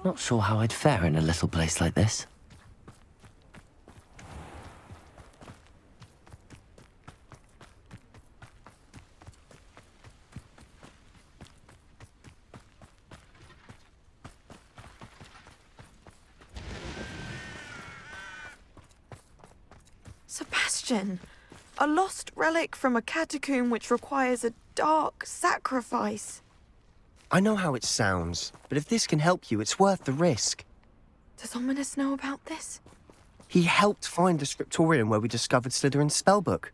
Not sure how I'd fare in a little place like this. Sebastian, a lost relic from a catacomb which requires a dark sacrifice. I know how it sounds, but if this can help you, it's worth the risk. Does Ominous know about this? He helped find the scriptorium where we discovered Slytherin's spellbook.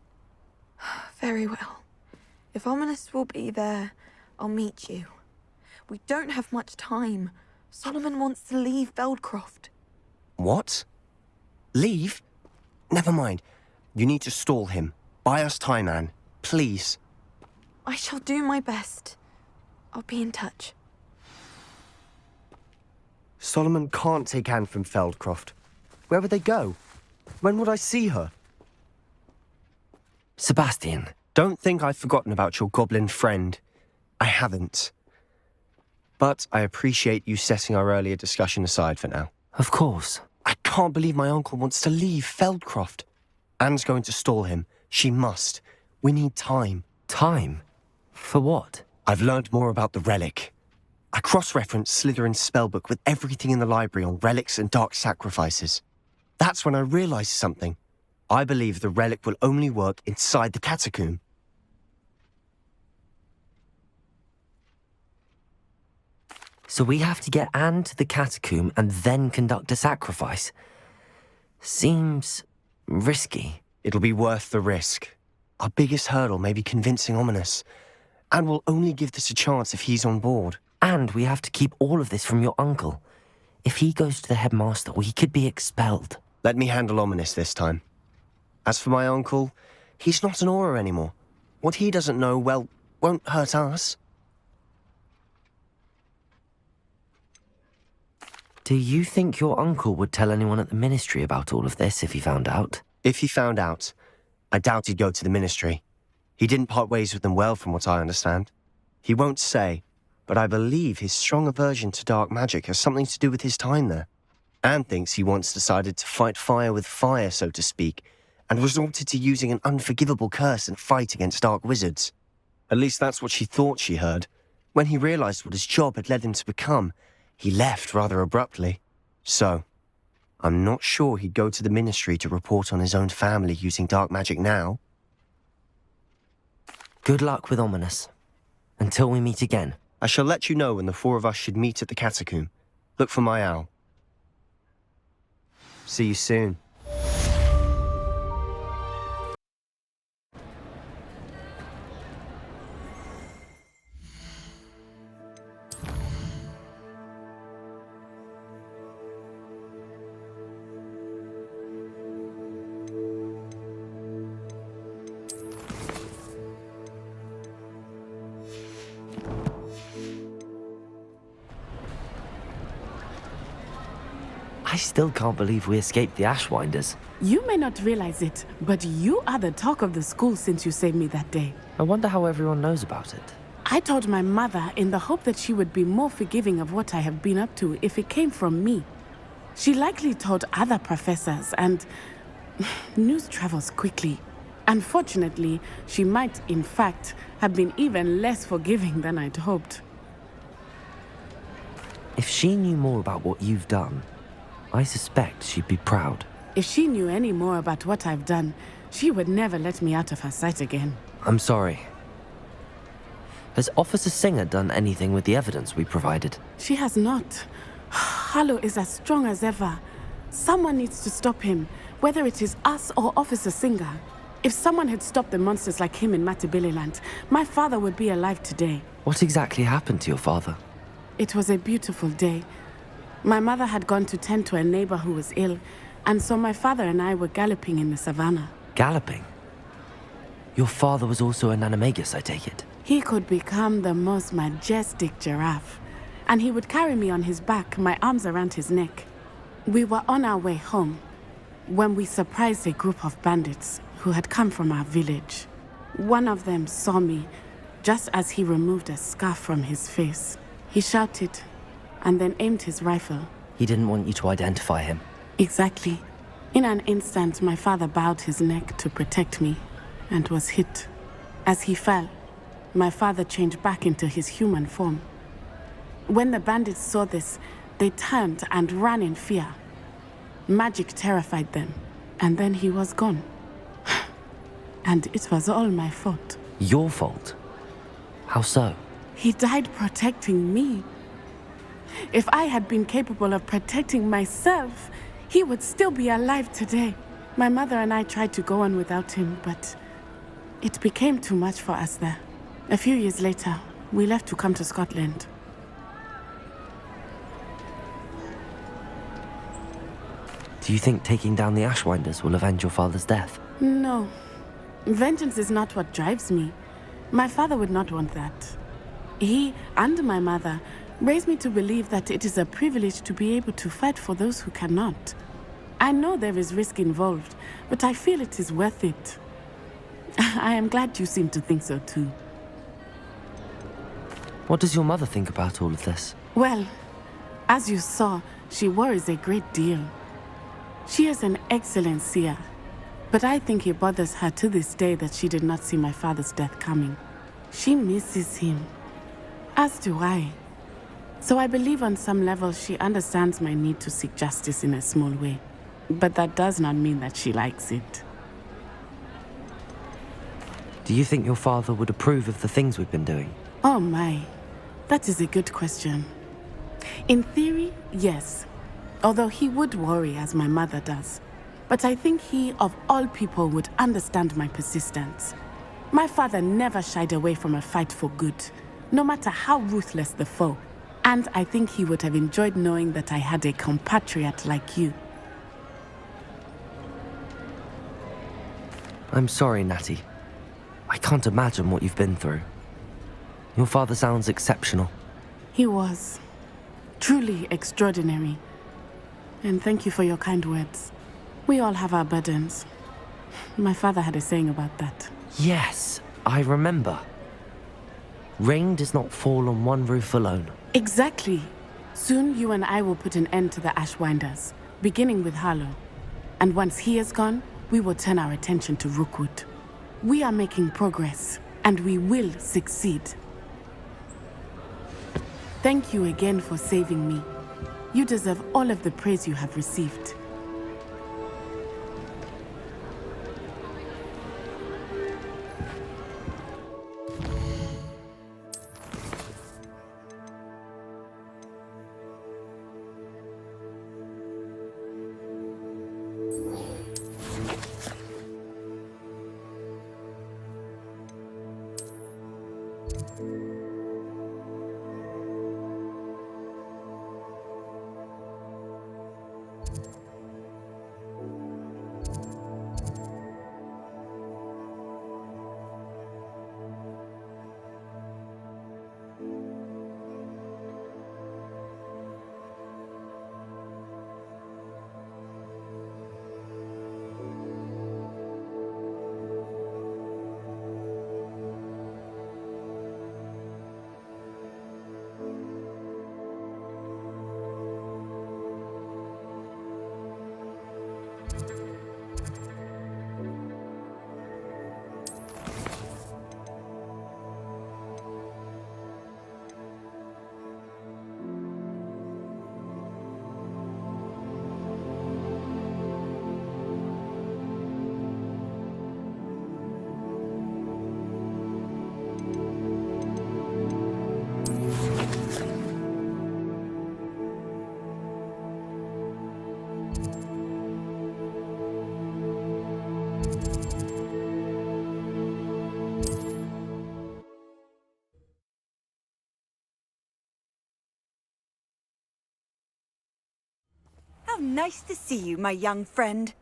Very well. If Ominous will be there, I'll meet you. We don't have much time. Solomon wants to leave Feldcroft. What? Leave? Never mind. You need to stall him. Buy us time, Anne. Please. I shall do my best. I'll be in touch. Solomon can't take Anne from Feldcroft. Where would they go? When would I see her? Sebastian. Don't think I've forgotten about your goblin friend. I haven't. But I appreciate you setting our earlier discussion aside for now. Of course. I can't believe my uncle wants to leave Feldcroft. Anne's going to stall him. She must. We need time. Time? For what? I've learned more about the relic. I cross-referenced Slytherin's spellbook with everything in the library on relics and dark sacrifices. That's when I realized something. I believe the relic will only work inside the catacomb. So we have to get Anne to the catacomb and then conduct a sacrifice? Seems risky. It'll be worth the risk. Our biggest hurdle may be convincing Ominous. And we'll only give this a chance if he's on board. And we have to keep all of this from your uncle. If he goes to the headmaster, he could be expelled. Let me handle Ominous this time. As for my uncle, he's not an Auror anymore. What he doesn't know, well, won't hurt us. Do you think your uncle would tell anyone at the ministry about all of this if he found out? If he found out, I doubt he'd go to the ministry. He didn't part ways with them well, from what I understand. He won't say, but I believe his strong aversion to dark magic has something to do with his time there. Anne thinks he once decided to fight fire with fire, so to speak, and resorted to using an unforgivable curse in a fight against dark wizards. At least that's what she thought she heard. When he realized what his job had led him to become, he left rather abruptly. So, I'm not sure he'd go to the ministry to report on his own family using dark magic now. Good luck with Ominous. Until we meet again. I shall let you know when the four of us should meet at the catacomb. Look for my owl. See you soon. I still can't believe we escaped the Ashwinders. You may not realize it, but you are the talk of the school since you saved me that day. I wonder how everyone knows about it. I told my mother in the hope that she would be more forgiving of what I have been up to if it came from me. She likely told other professors, and news travels quickly. Unfortunately, she might, in fact, have been even less forgiving than I'd hoped. If she knew more about what you've done, I suspect she'd be proud. If she knew any more about what I've done, she would never let me out of her sight again. I'm sorry. Has Officer Singer done anything with the evidence we provided? She has not. Harlow is as strong as ever. Someone needs to stop him, whether it is us or Officer Singer. If someone had stopped the monsters like him in Matabeleland, my father would be alive today. What exactly happened to your father? It was a beautiful day. My mother had gone to tend to a neighbor who was ill, and so my father and I were galloping in the savannah. Galloping? Your father was also an animagus, I take it? He could become the most majestic giraffe, and he would carry me on his back, my arms around his neck. We were on our way home when we surprised a group of bandits who had come from our village. One of them saw me just as he removed a scarf from his face. He shouted, and then aimed his rifle. He didn't want you to identify him. Exactly. In an instant, my father bowed his neck to protect me and was hit. As he fell, my father changed back into his human form. When the bandits saw this, they turned and ran in fear. Magic terrified them, and then he was gone. And it was all my fault. Your fault? How so? He died protecting me. If I had been capable of protecting myself, he would still be alive today. My mother and I tried to go on without him, but it became too much for us there. A few years later, we left to come to Scotland. Do you think taking down the Ashwinders will avenge your father's death? No. Vengeance is not what drives me. My father would not want that. He and my mother raised me to believe that it is a privilege to be able to fight for those who cannot. I know there is risk involved, but I feel it is worth it. I am glad you seem to think so too. What does your mother think about all of this? Well, as you saw, she worries a great deal. She is an excellent seer, but I think it bothers her to this day that she did not see my father's death coming. She misses him, as do I. So I believe on some level she understands my need to seek justice in a small way. But that does not mean that she likes it. Do you think your father would approve of the things we've been doing? Oh my, that is a good question. In theory, yes. Although he would worry as my mother does. But I think he, of all people, would understand my persistence. My father never shied away from a fight for good, no matter how ruthless the foe. And I think he would have enjoyed knowing that I had a compatriot like you. I'm sorry, Natty. I can't imagine what you've been through. Your father sounds exceptional. He was. Truly extraordinary. And thank you for your kind words. We all have our burdens. My father had a saying about that. Yes, I remember. Rain does not fall on one roof alone. Exactly. Soon you and I will put an end to the Ashwinders, beginning with Harlow. And once he is gone, we will turn our attention to Rookwood. We are making progress, and we will succeed. Thank you again for saving me. You deserve all of the praise you have received. How nice to see you, my young friend.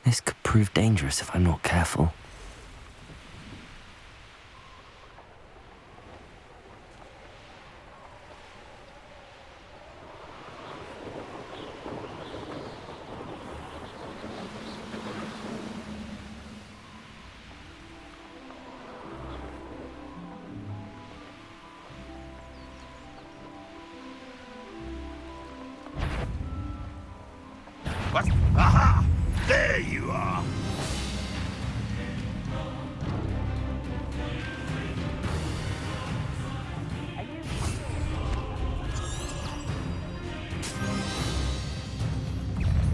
This could prove dangerous if I'm not careful. What? Aha! There you are!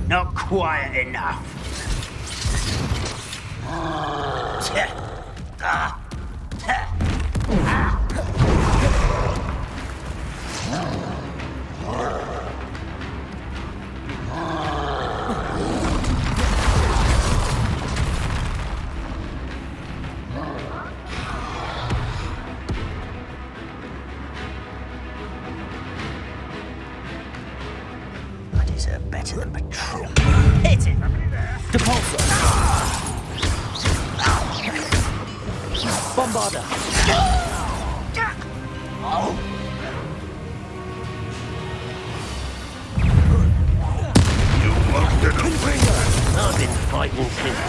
Not quiet enough. I deserve better than patrol. Hit it! Depulsor! Bombarder! You won't get away. I've been fighting since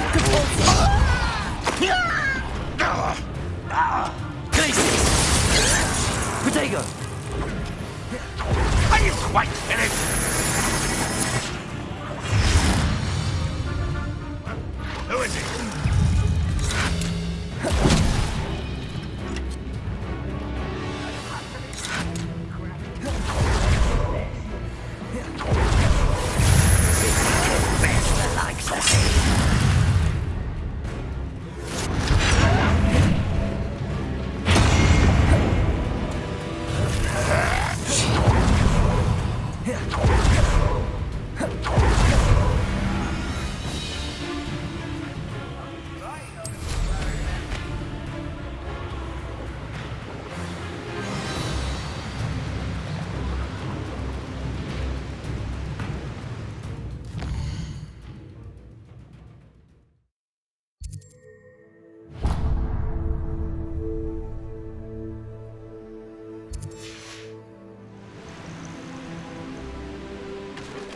Glacius! Protego! Are you quite finished? Who is it?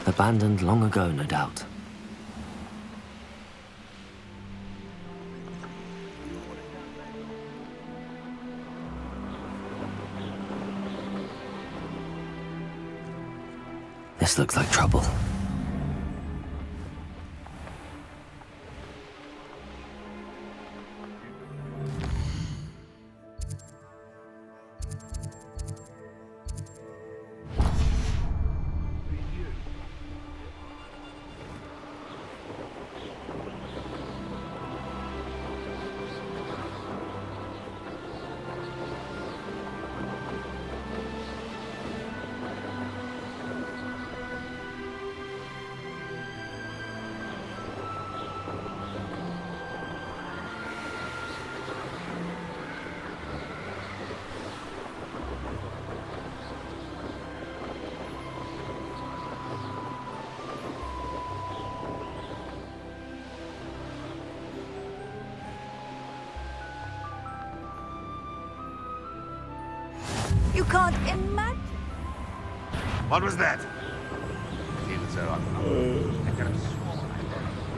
Abandoned long ago, no doubt. This looks like trouble. You can't imagine. What was that? Feels so I could have sworn I heard it.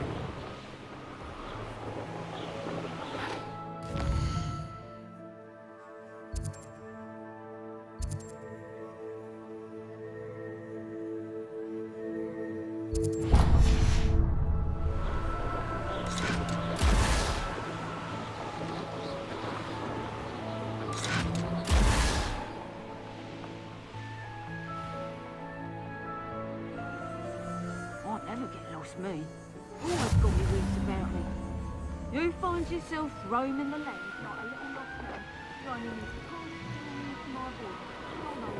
Won't never get lost, me. Always got me wits about me. You find yourself roaming the land like a little lost man, joining this constant my voice. Oh, no.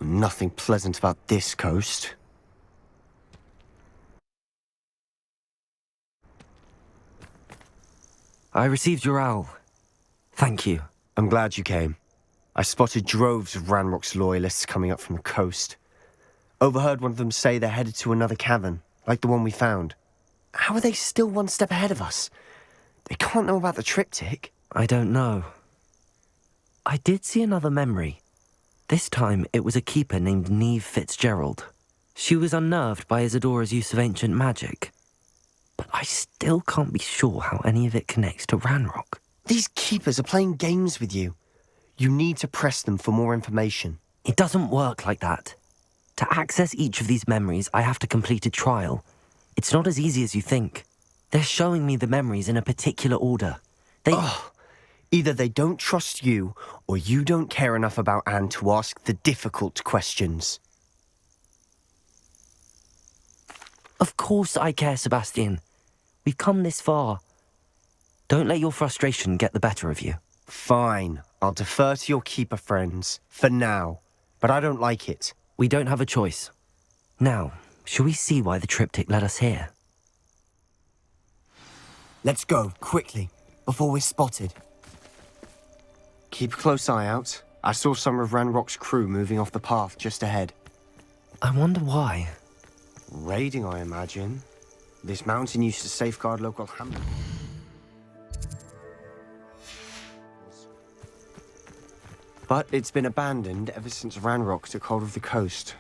Nothing pleasant about this coast. I received your owl. Thank you. I'm glad you came. I spotted droves of Ranrock's loyalists coming up from the coast. Overheard one of them say they're headed to another cavern, like the one we found. How are they still one step ahead of us? They can't know about the triptych. I don't know. I did see another memory. This time, it was a keeper named Neve Fitzgerald. She was unnerved by Isadora's use of ancient magic. But I still can't be sure how any of it connects to Ranrock. These keepers are playing games with you. You need to press them for more information. It doesn't work like that. To access each of these memories, I have to complete a trial. It's not as easy as you think. They're showing me the memories in a particular order. Either they don't trust you, or you don't care enough about Anne to ask the difficult questions. Of course I care, Sebastian. We've come this far. Don't let your frustration get the better of you. Fine, I'll defer to your keeper friends, for now. But I don't like it. We don't have a choice. Now, shall we see why the triptych led us here? Let's go, quickly, before we're spotted. Keep a close eye out. I saw some of Ranrock's crew moving off the path just ahead. I wonder why. Raiding, I imagine. This mountain used to safeguard local hamlets. But it's been abandoned ever since Ranrock took hold of the coast.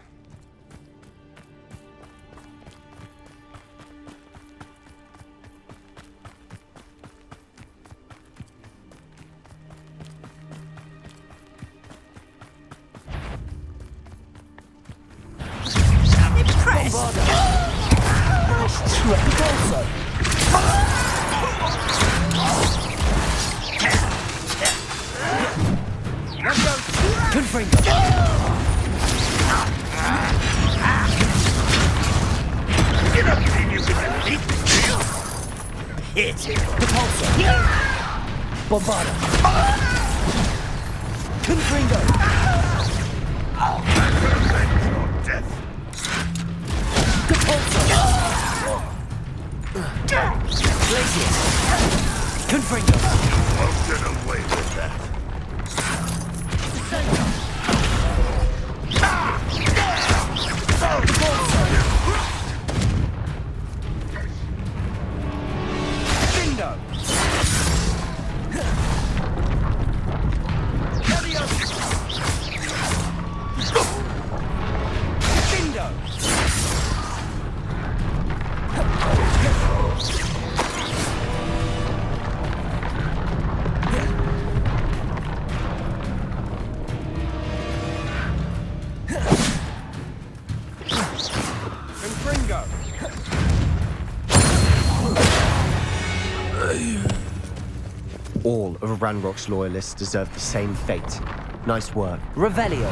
All of Ranrock's loyalists deserve the same fate. Nice work. Revelio.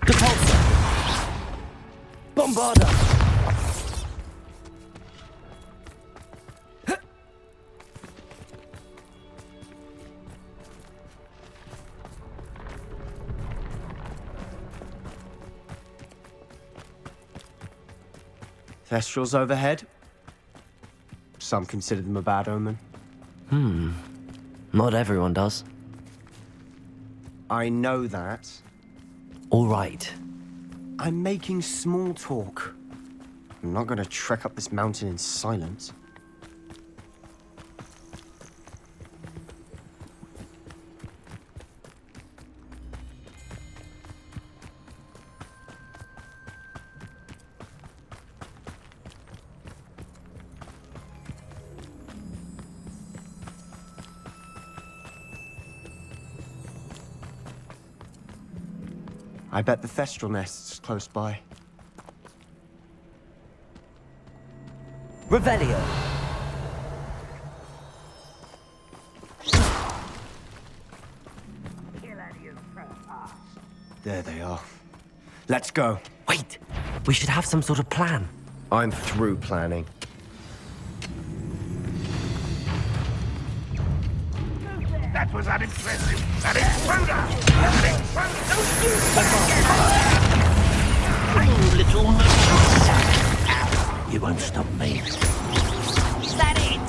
Depulso. Bombarda. Thestrals overhead. Some consider them a bad omen. Not everyone does. I know that. All right. I'm making small talk. I'm not going to trek up this mountain in silence. I bet the Thestral nest's close by. Revelio. There they are. Let's go. Wait, we should have some sort of plan. I'm through planning. That was unimpressive. An intruder! An intruder! You little sack. You won't stop me. Is that it?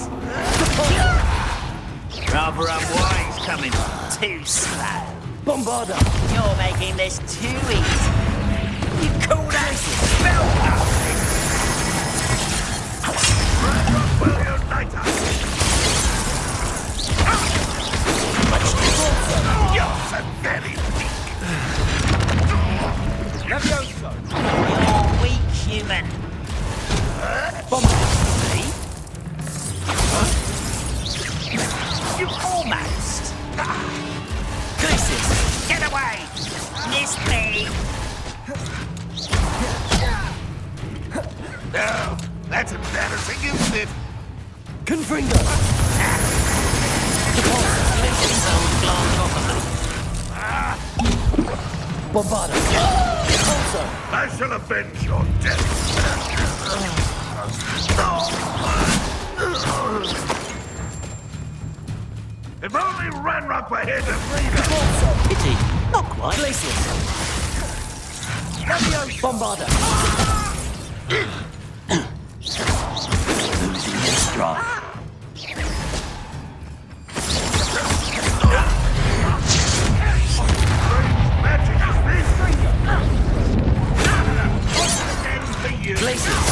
Rather unwise coming too slow. Bombarda! You're making this too easy. You call that spell casting? Well, unite us! You're so very weak! Levioso! You're weak, human. See? You almost. Gracious, get away! Missed me! No, that's embarrassing, isn't it? Confringo! Bombarda! I shall avenge your death. If only Ranrock were here to freed us. Pity. Not quite. Glacius! Bombarda! Losing your stride. Magic is this. Again for you. Glacius!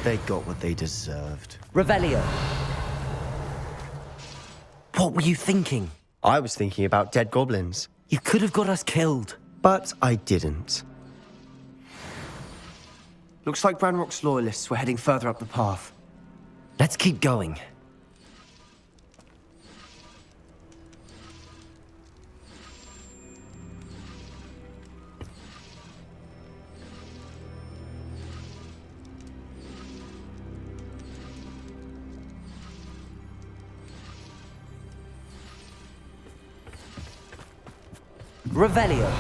They got what they deserved. Revelio! What were you thinking? I was thinking about dead goblins, You could have got us killed. but I didn't. Looks like Ranrock's loyalists were heading further up the path. Let's keep going. Revelio.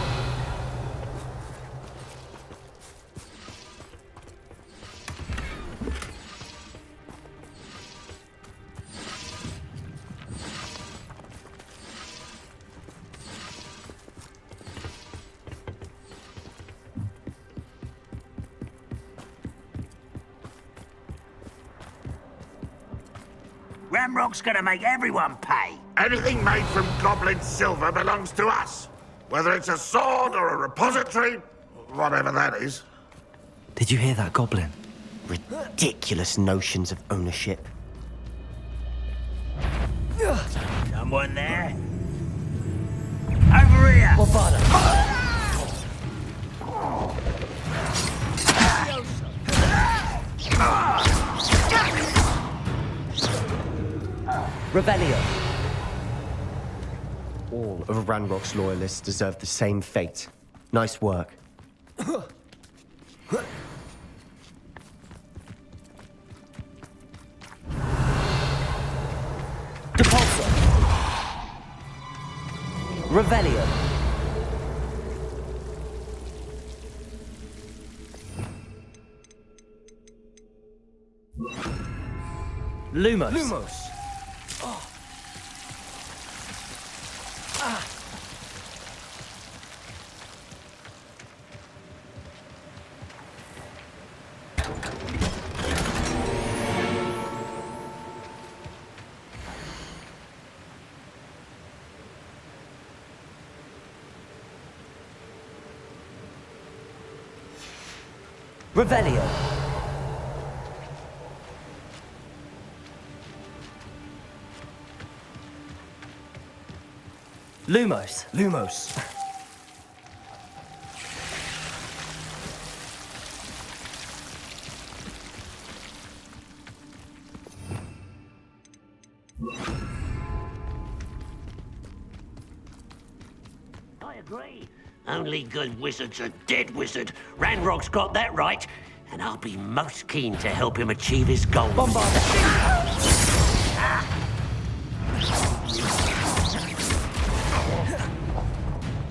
Ramrock's gonna make everyone pay. Anything made from goblin silver belongs to us. Whether it's a sword or a repository, whatever that is. Did you hear that, Goblin? Ridiculous notions of ownership. Someone there? Over here! Bombarda! Revelio. All of Ranrock's loyalists deserve the same fate. Nice work. Depulso. Revelio. Lumos. Lumos! Revelio. Lumos. Lumos! I agree. Only good wizards are dead wizard. Ranrock's got that right, and I'll be most keen to help him achieve his goals. Bombard!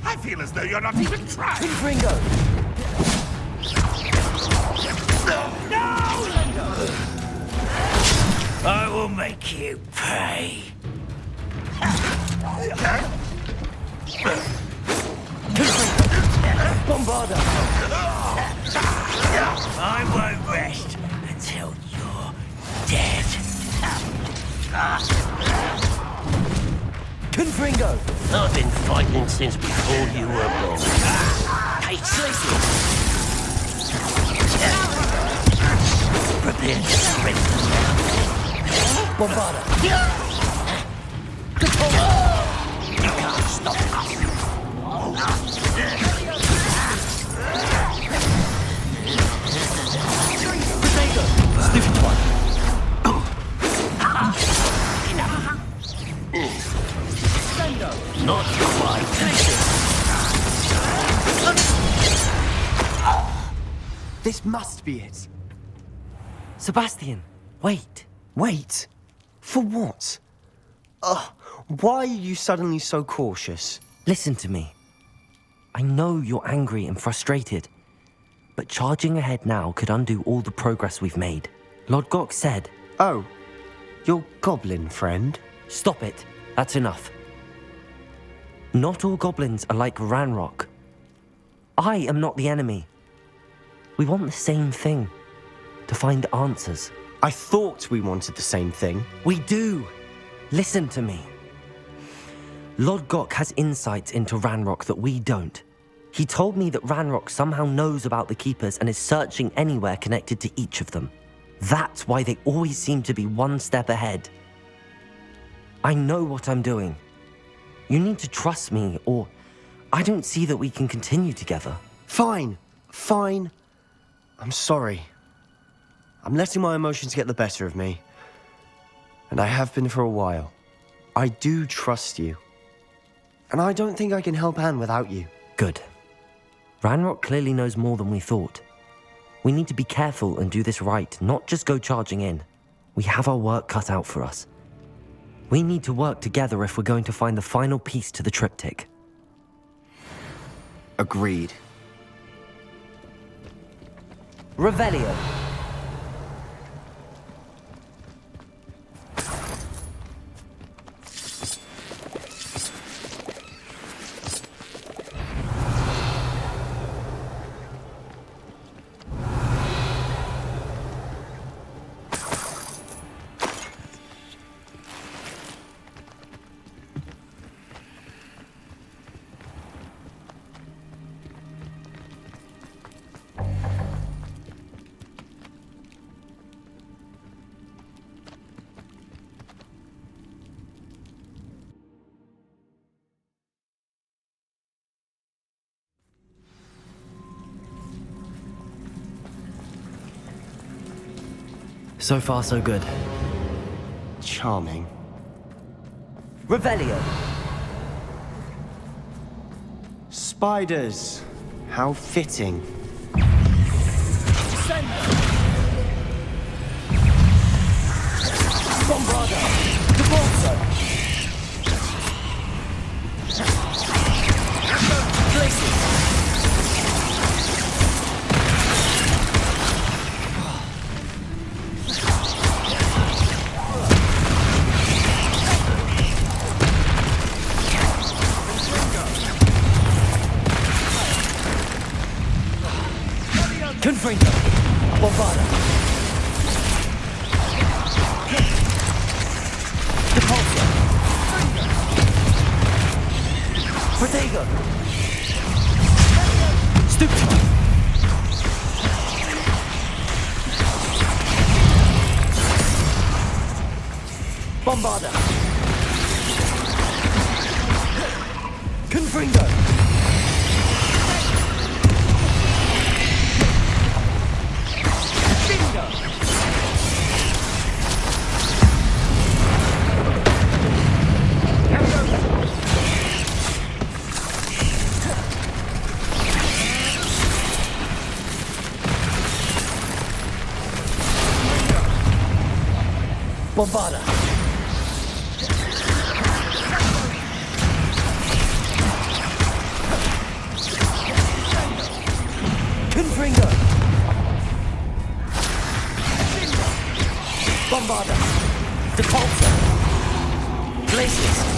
I feel as though you're not even trying. Ringo! I will make you pay. Bombarda! I won't rest until you're dead. Confringo! I've been fighting since before you were born. Hey, Tracy! Prepare to surrender. Bombarda! You can't stop us. Stupid one! Not quite. This must be it. Sebastian, wait. Wait. For what? Ugh. Why are you suddenly so cautious? Listen to me. I know you're angry and frustrated, but charging ahead now could undo all the progress we've made. Lord Gok said... Oh, your goblin friend? Stop it. That's enough. Not all goblins are like Ranrock. I am not the enemy. We want the same thing. To find answers. I thought we wanted the same thing. We do. Listen to me. Lord Gok has insights into Ranrock that we don't. He told me that Ranrock somehow knows about the Keepers and is searching anywhere connected to each of them. That's why they always seem to be one step ahead. I know what I'm doing. You need to trust me, or I don't see that we can continue together. Fine. Fine. I'm sorry. I'm letting my emotions get the better of me. And I have been for a while. I do trust you. And I don't think I can help Anne without you. Good. Ranrock clearly knows more than we thought. We need to be careful and do this right, not just go charging in. We have our work cut out for us. We need to work together if we're going to find the final piece to the triptych. Agreed. Revelio. So far, so good. Charming. Revelio. Spiders. How fitting. Bombarda. Devolso. Places. Confringo. Bombarda. Devolso. Protego. Stupid. Bombarda. Confringo. Bombarda. Confringo. Bombarda. Depulsor. Glacius.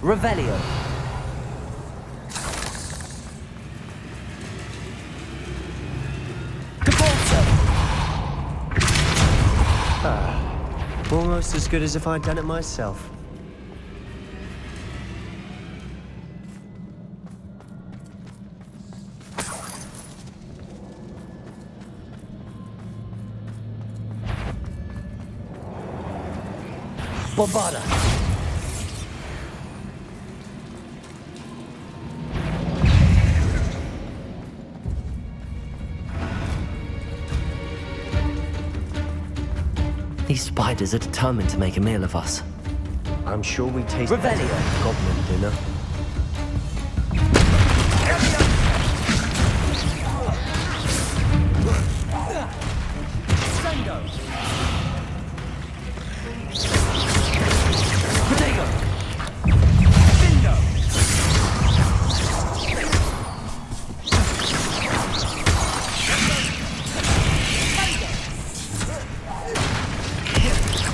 Revelio. Almost as good as if I'd done it myself. Bombarda. These spiders are determined to make a meal of us. I'm sure we taste Revelio. better than goblin dinner.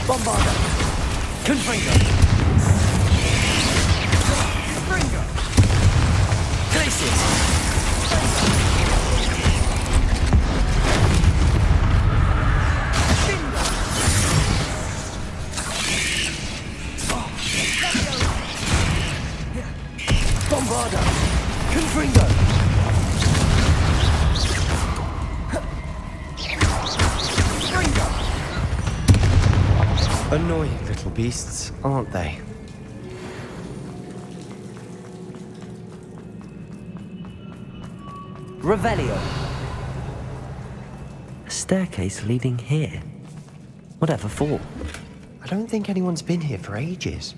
Bombarda. Confringo. Confringo. Glacius. Bombarda. Confringo. Annoying little beasts, aren't they? Revelio. A staircase leading here. Whatever for? I don't think anyone's been here for ages.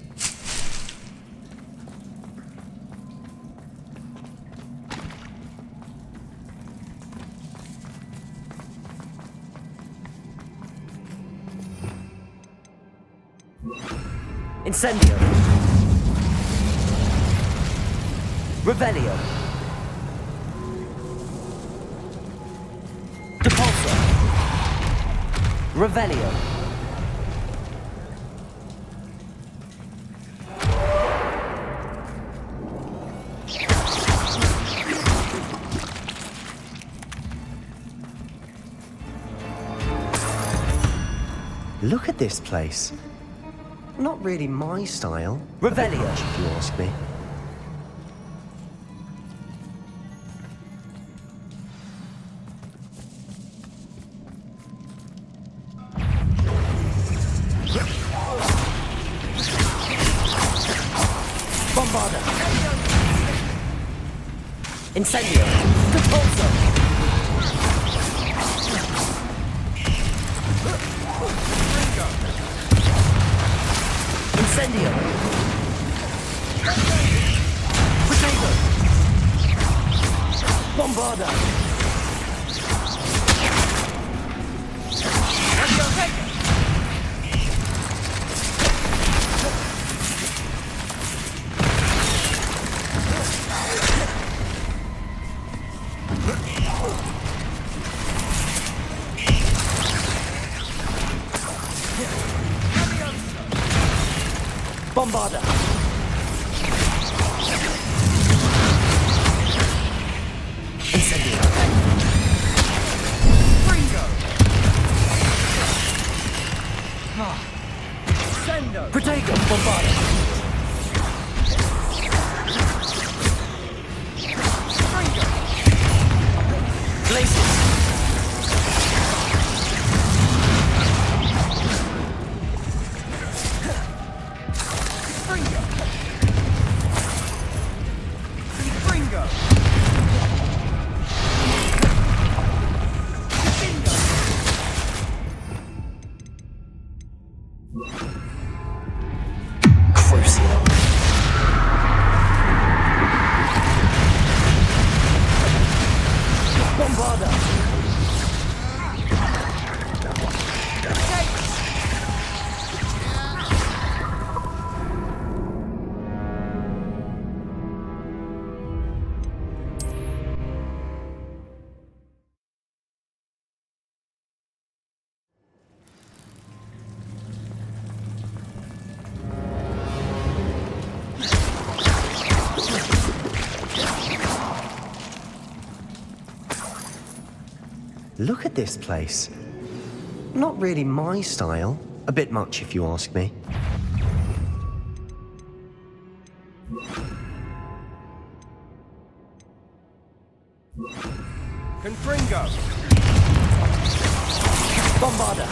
Incendio. Revelio. Depulsor. Revelio. Look at this place. Not really my style. Revelio. Much, if you ask me. Bombarda. Incendio. Depulsor. Incendio. Potato. Bombarda. Bombarda. Incendio. Protego. Bombarda. Glacius. Look at this place. Not really my style. A bit much, if you ask me. Confringo! Bombarda!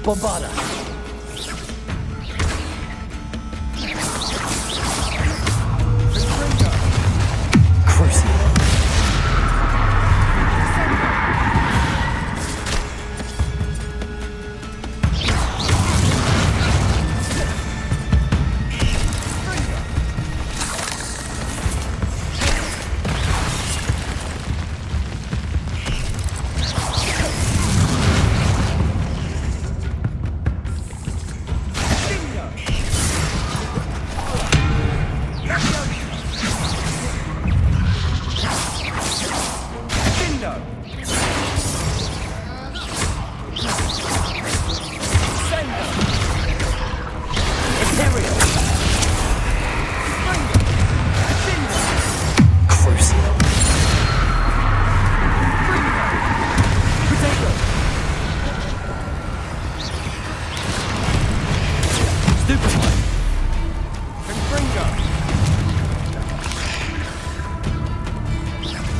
Bombarda! Crucible!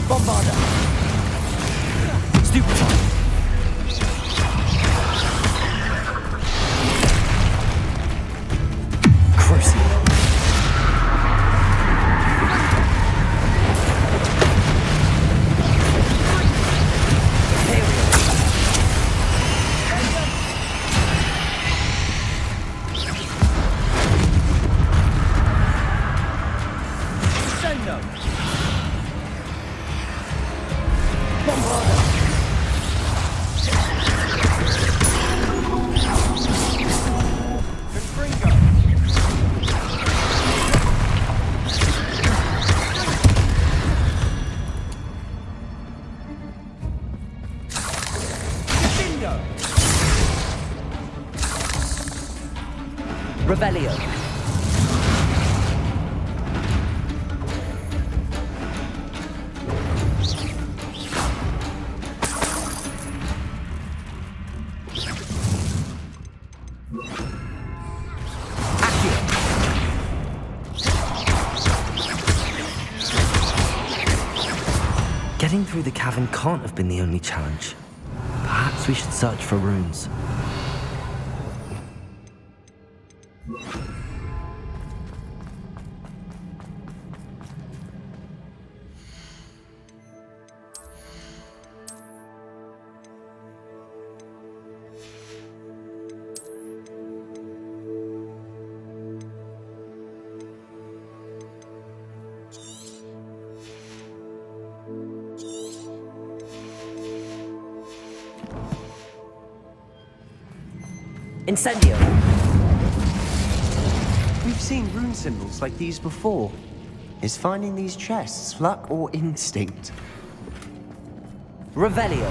Bombarda! Stupefy! Crucible! Revelio. Getting through the cavern can't have been the only challenge. Perhaps we should search for runes. Incendio! We've seen rune symbols like these before. Is finding these chests luck or instinct? Revelio!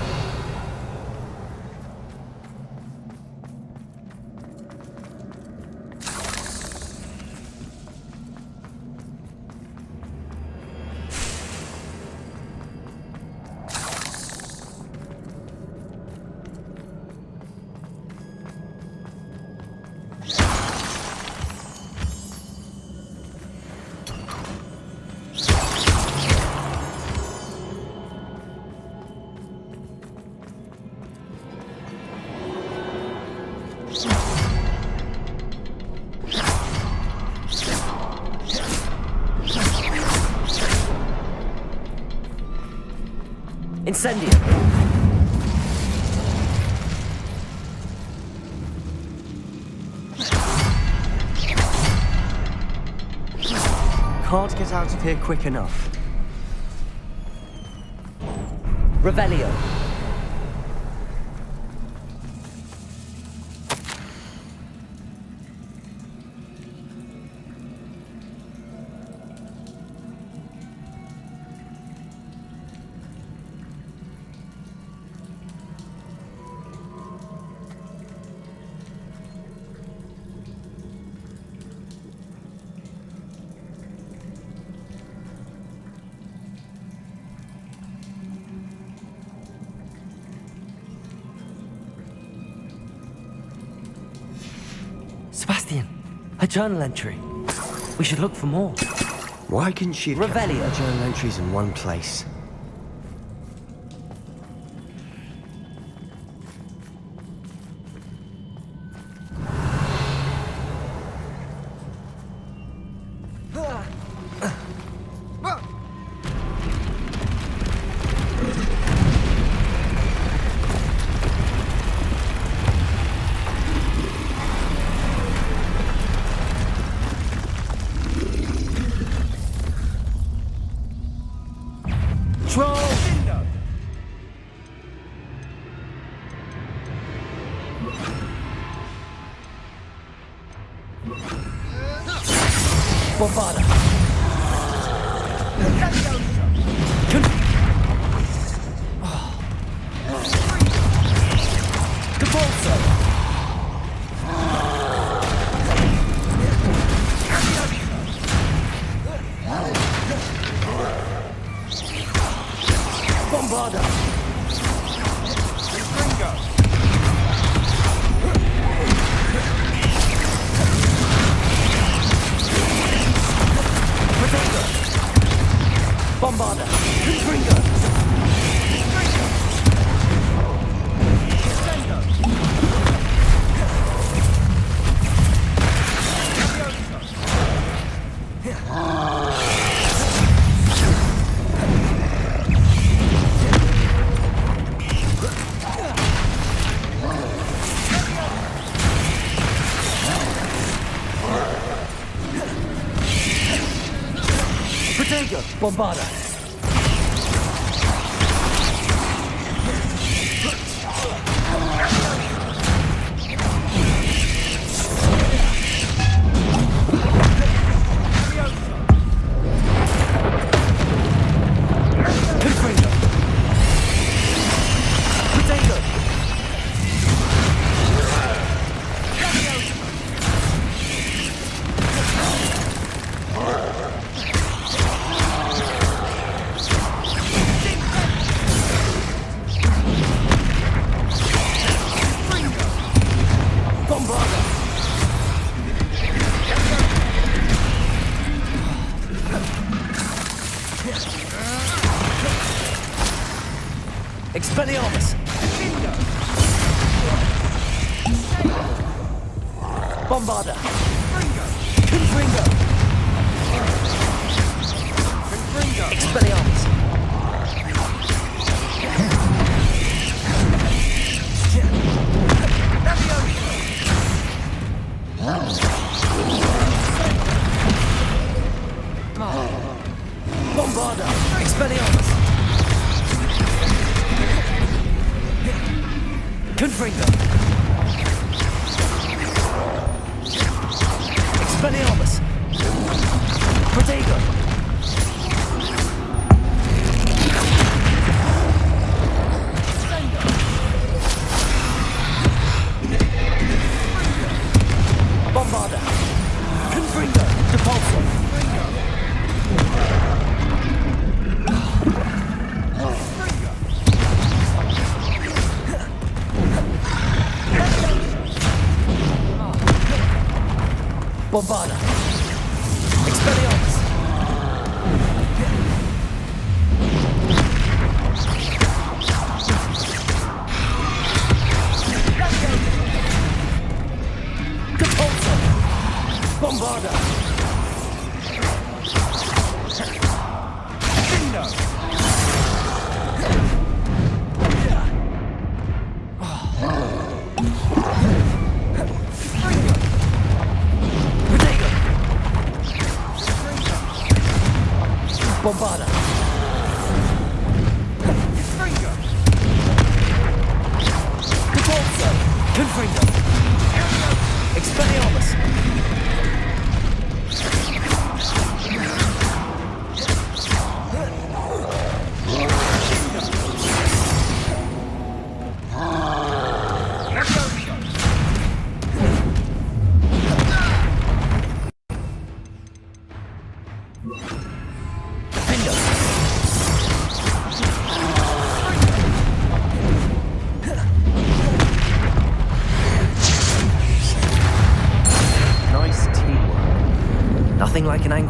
Incendio! Can't get out of here quick enough. Revelio! Sebastian, a journal entry. We should look for more. Why couldn't she have kept Revelio. her journal entries in one place? Bombarda! Bombarda! Bombarda! Confringo! Bombarda! Confringo! Potato! Expelliarmus! Bombarda! Confringo! Expelliarmus! Bombarda! Expelliarmus! Confringo! Expelliarmus! Protego! Bombarda! Confringo! Depulso! Bombarda! Expelliarmus! Depulso! Bombarda!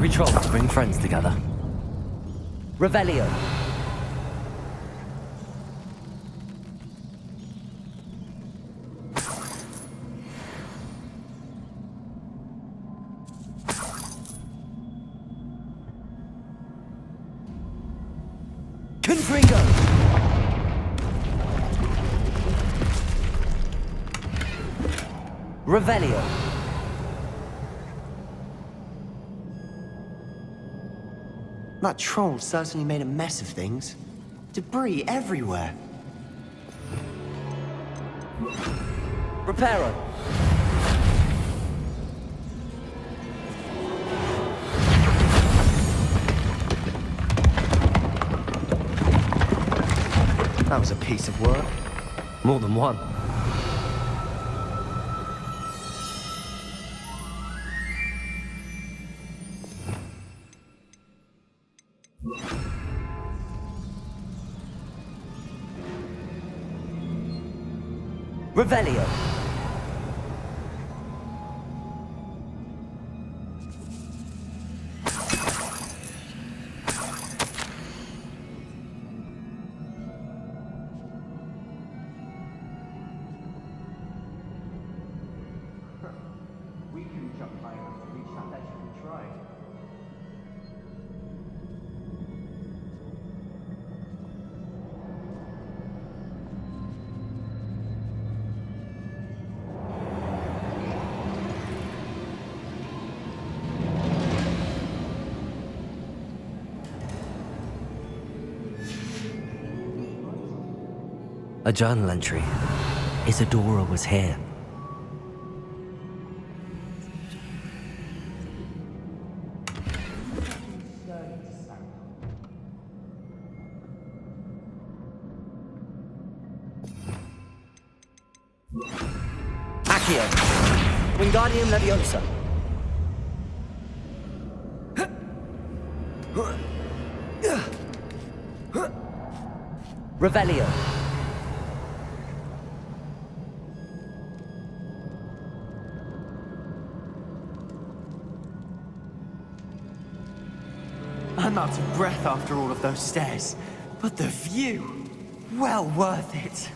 Every troll to bring friends together. Revelio. Confringo. Revelio. That troll certainly made a mess of things. Debris everywhere. Reparo. That was a piece of work. More than one. Revelio. We couldn't jump high enough to reach that ledge if we tried. A journal entry. Isadora was here. Accio. Wingardium Leviosa. Revelio. I'm out of breath after all of those stairs, but the view, well worth it.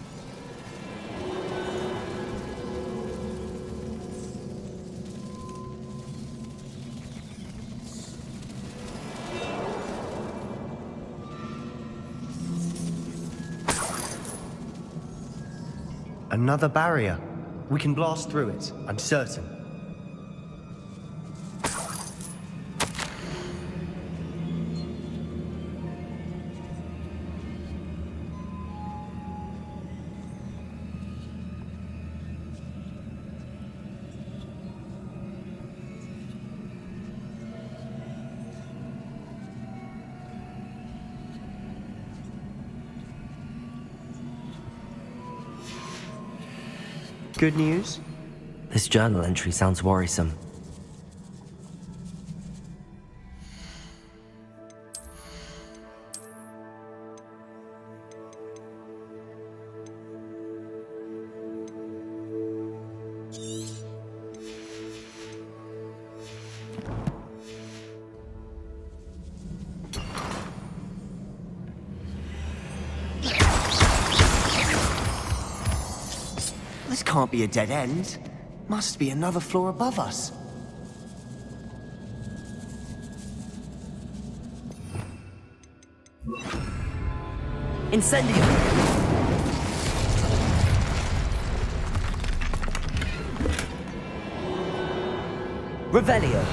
Another barrier. We can blast through it, I'm certain. Good news? This journal entry sounds worrisome. This can't be a dead end. Must be another floor above us. Incendio! Revelio!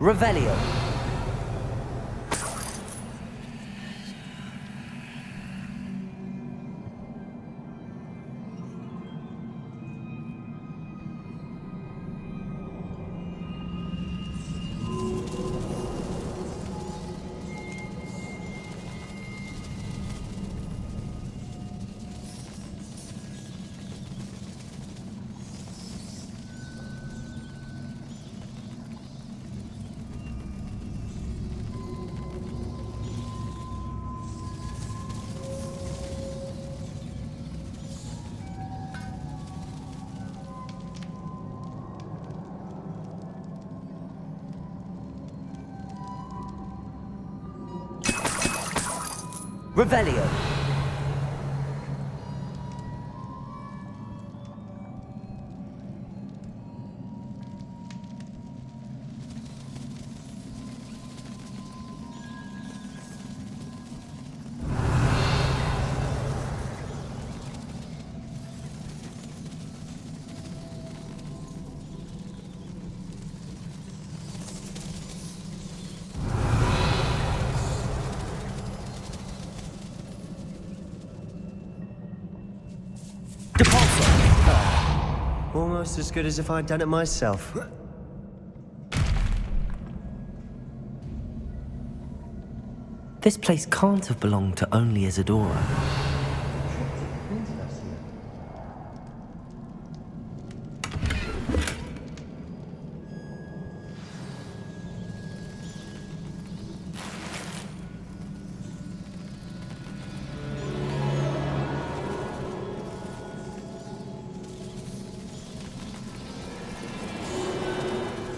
Revelio. Revelio. Almost as good as if I'd done it myself. This place can't have belonged to only Isadora.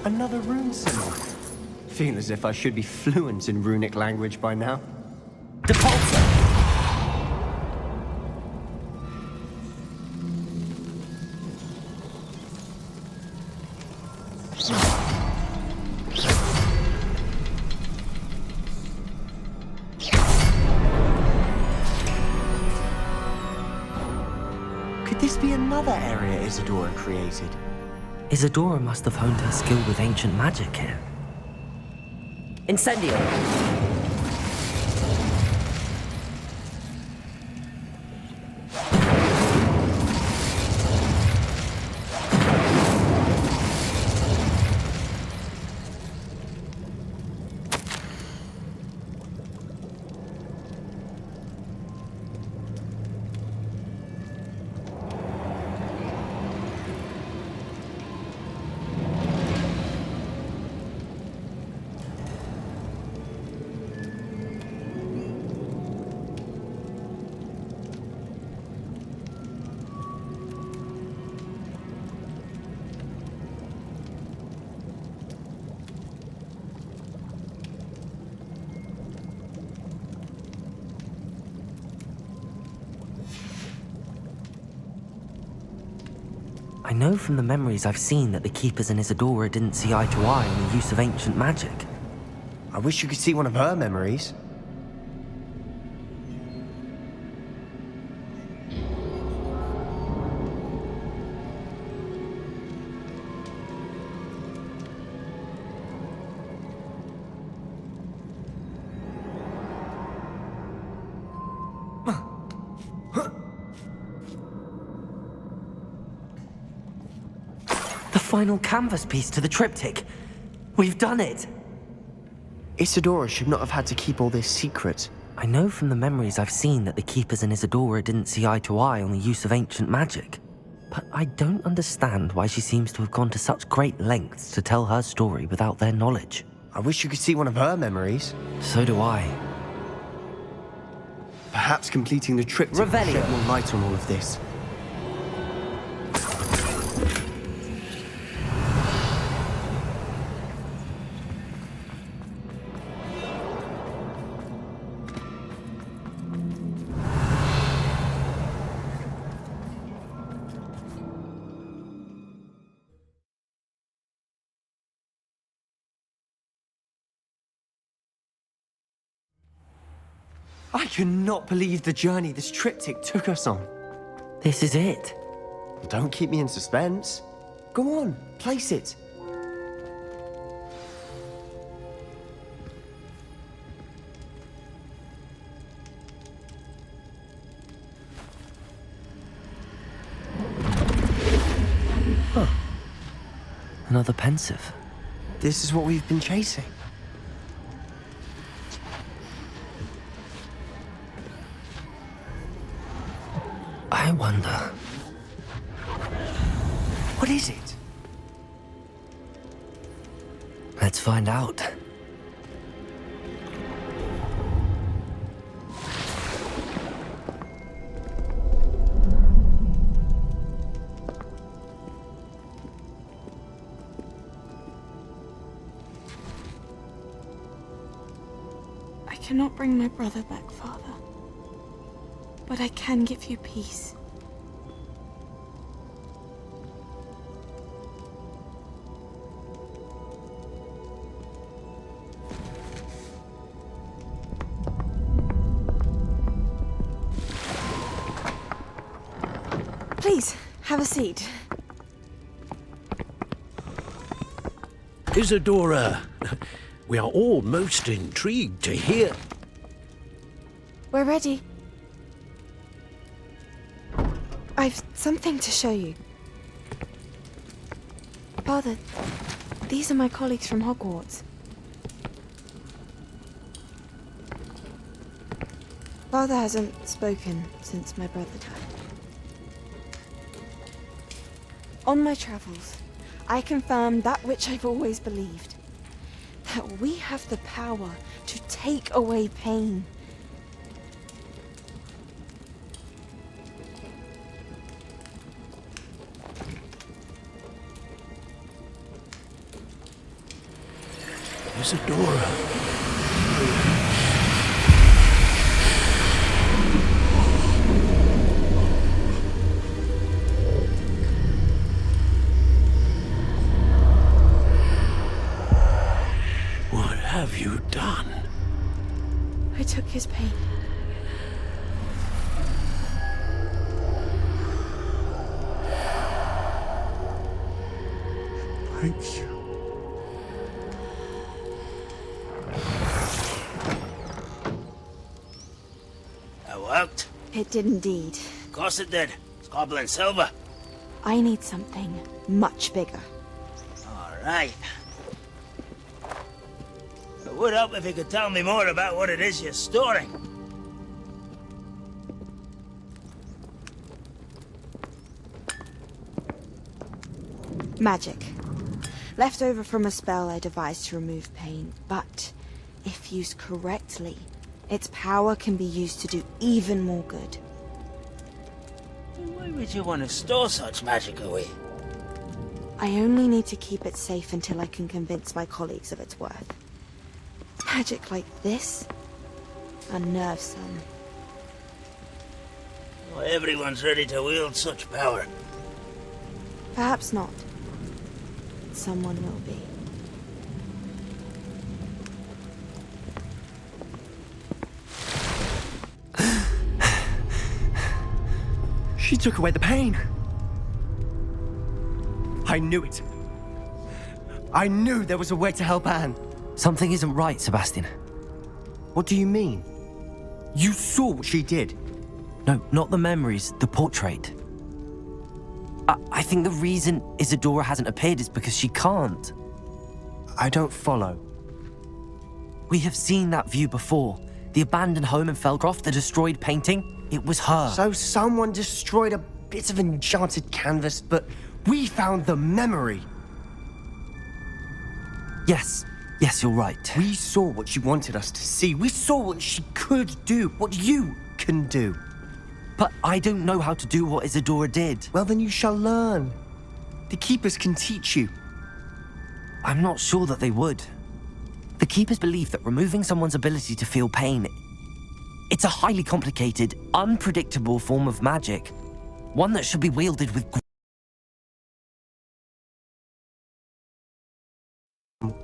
Another rune symbol. Feel as if I should be fluent in runic language by now. Depulso. Could this be another area Isadora created? Isadora must have honed her skill with ancient magic here. Incendio. I know from the memories I've seen that the Keepers and Isadora didn't see eye to eye on the use of ancient magic. I wish you could see one of her memories. The final canvas piece to the triptych. We've done it! Isadora should not have had to keep all this secret. I know from the memories I've seen that the Keepers and Isadora didn't see eye to eye on the use of ancient magic. But I don't understand why she seems to have gone to such great lengths to tell her story without their knowledge. I wish you could see one of her memories. So do I. Perhaps completing the triptych will Revelio. shed more light on all of this. I cannot believe the journey this triptych took us on. This is it. Don't keep me in suspense. Go on, place it. another pensive. This is what we've been chasing. I wonder. What is it? Let's find out. I cannot bring my brother back, Father. But I can give you peace. Please, have a seat. Isadora, we are all most intrigued to hear. We're ready. I've something to show you. Father, these are my colleagues from Hogwarts. Father hasn't spoken since my brother died. On my travels, I confirmed that which I've always believed. That we have the power to take away pain. Isadora. What have you done? I took his pain. Thank you. That worked. It did indeed. Of course it did. It's goblin silver. I need something much bigger. All right. It would help if you could tell me more about what it is you're storing. Magic. Left over from a spell I devised to remove pain, but if used correctly, its power can be used to do even more good. Why would you want to store such magic away? I only need to keep it safe until I can convince my colleagues of its worth. Magic like this unnerves some. Well, everyone's ready to wield such power. Perhaps not. Someone will be. She took away the pain. I knew it. I knew there was a way to help Anne. Something isn't right, Sebastian. What do you mean? You saw what she did. No, not the memories, the portrait. I think the reason Isadora hasn't appeared is because she can't. I don't follow. We have seen that view before. The abandoned home in Felcroft, the destroyed painting. It was her. So someone destroyed a bit of enchanted canvas, but we found the memory. Yes, you're right. We saw what she wanted us to see. We saw what she could do, what you can do. But I don't know how to do what Isadora did. Well, then you shall learn. The Keepers can teach you. I'm not sure that they would. The Keepers believe that removing someone's ability to feel pain, it's a highly complicated, unpredictable form of magic. One that should be wielded with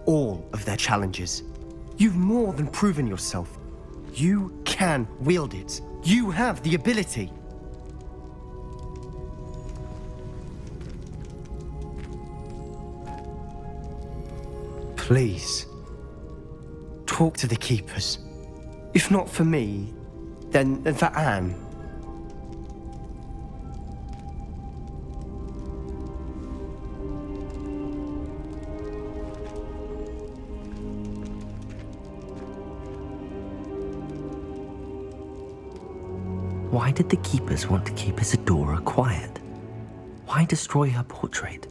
all of their challenges. You've more than proven yourself. You can wield it. You have the ability. Please, talk to the Keepers. If not for me, then for Anne. Why did the keepers want to keep Isadora quiet? Why destroy her portrait?